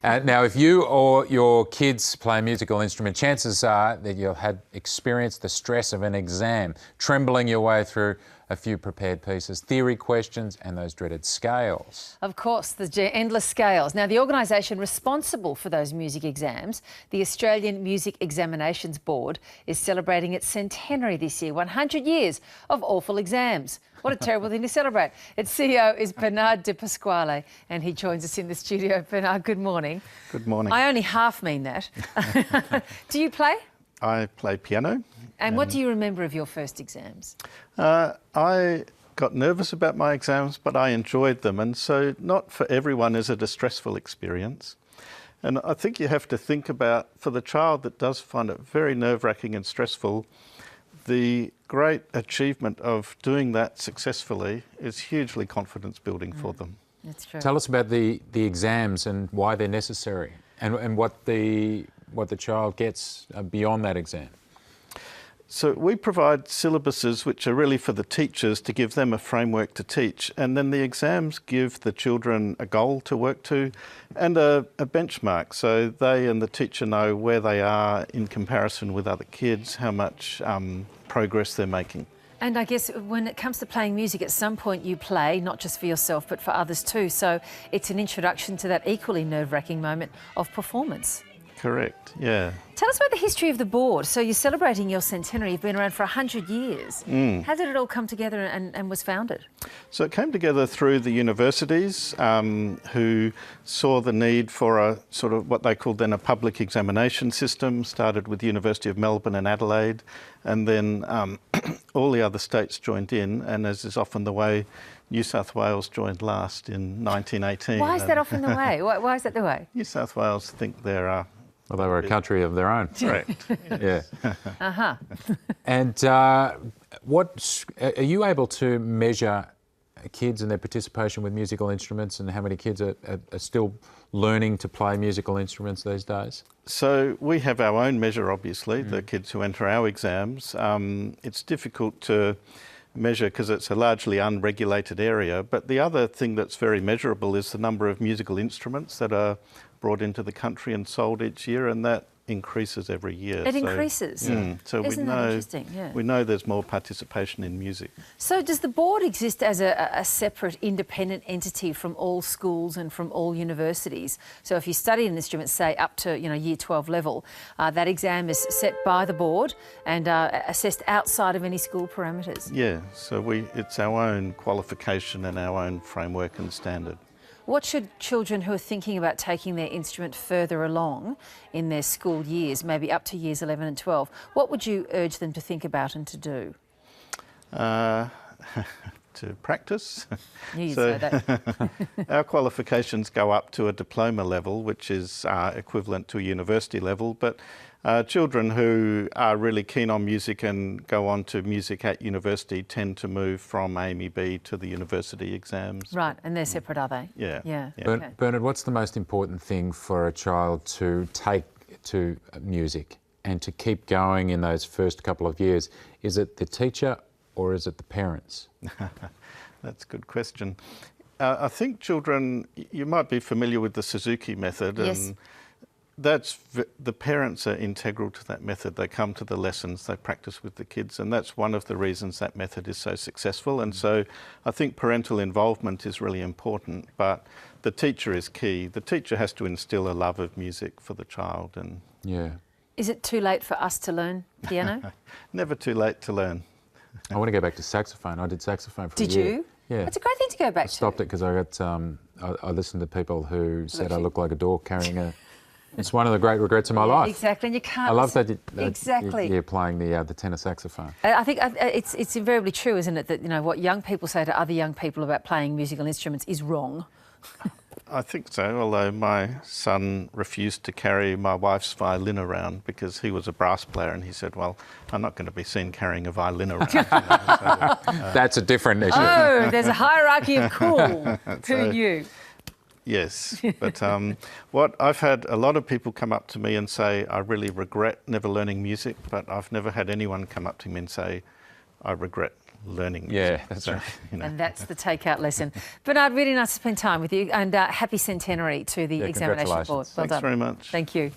Now, if you or your kids play a musical instrument, chances are that you'll have experienced the stress of an exam, trembling your way through a few prepared pieces, theory questions and those dreaded scales. Of course, the endless scales. Now, the organisation responsible for those music exams, the Australian Music Examinations Board, is celebrating its centenary this year, 100 years of awful exams. What a terrible thing to celebrate. Its CEO is Bernard Depasquale, and he joins us in the studio. Bernard, good morning. Good morning. I only half mean that. Do you play? I play piano. And what do you remember of your first exams? I got nervous about my exams, but I enjoyed them. And so not for everyone is it a stressful experience. And I think you have to think about, for the child that does find it very nerve-wracking and stressful, the great achievement of doing that successfully is hugely confidence building for them. That's true. Tell us about the exams and why they're necessary and what the child gets beyond that exam. So we provide syllabuses which are really for the teachers to give them a framework to teach, and then the exams give the children a goal to work to and a benchmark, so they and the teacher know where they are in comparison with other kids, how much progress they're making. And I guess when it comes to playing music, at some point you play, not just for yourself, but for others too. So it's an introduction to that equally nerve-wracking moment of performance. Correct, yeah. Tell us about the history of the board. So you're celebrating your centenary. You've been around for 100 years. How did it all come together and was founded? So it came together through the universities who saw the need for a sort of what they called then a public examination system, started with the University of Melbourne and Adelaide, and then all the other states joined in, and as is often the way, New South Wales joined last in 1918. Why is that often the way? Why is that the way? New South Wales think they're... Well, they were a country of their own. Correct. Yeah. And what are you able to measure kids and their participation with musical instruments, and how many kids are still learning to play musical instruments these days? So we have our own measure, obviously, the kids who enter our exams. It's difficult to measure because it's a largely unregulated area, but the other thing that's very measurable is the number of musical instruments that are brought into the country and sold each year, and that increases every year. It increases? So Isn't that interesting? Yeah. We know there's more participation in music. So does the board exist as a separate independent entity from all schools and from all universities? So if you study an instrument, say up to year 12 level, that exam is set by the board and assessed outside of any school parameters? Yeah, so it's our own qualification and our own framework and standard. What should children who are thinking about taking their instrument further along in their school years, maybe up to years 11 and 12, what would you urge them to think about and to do? To practice. You'd say that. Our qualifications go up to a diploma level, which is equivalent to a university level, but children who are really keen on music and go on to music at university tend to move from AMEB to the university exams. Right, and they're separate, are they? Yeah. Okay. Bernard, what's the most important thing for a child to take to music and to keep going in those first couple of years? Is it the teacher or is it the parents? That's a good question. I think children, you might be familiar with the Suzuki method. Yes. And the parents are integral to that method. They come to the lessons, they practice with the kids, and that's one of the reasons that method is so successful. And so I think parental involvement is really important, but the teacher is key. The teacher has to instill a love of music for the child. And Yeah. Is it too late for us to learn piano? Never too late to learn. I want to go back to saxophone. I did saxophone for a year. Did you? Yeah. It's a great thing to go back to. I stopped it because I got I listened to people who said I look like a dog carrying a. It's one of the great regrets of my life. Exactly, and you can't. I love that. Exactly. You're playing the tenor saxophone. I think it's invariably true, isn't it, that what young people say to other young people about playing musical instruments is wrong. I think so, although my son refused to carry my wife's violin around because he was a brass player, and he said, well, I'm not going to be seen carrying a violin around. That's a different issue. Oh, there's a hierarchy of cool. Who knew? Yes, but what I've had a lot of people come up to me and say, I really regret never learning music, but I've never had anyone come up to me and say, I regret learning. Yeah, that's right. You know. And that's the takeout lesson. Bernard, really nice to spend time with you, and happy centenary to the Yeah, Examination Board. congratulations. Well Thanks done. very much. Thank you.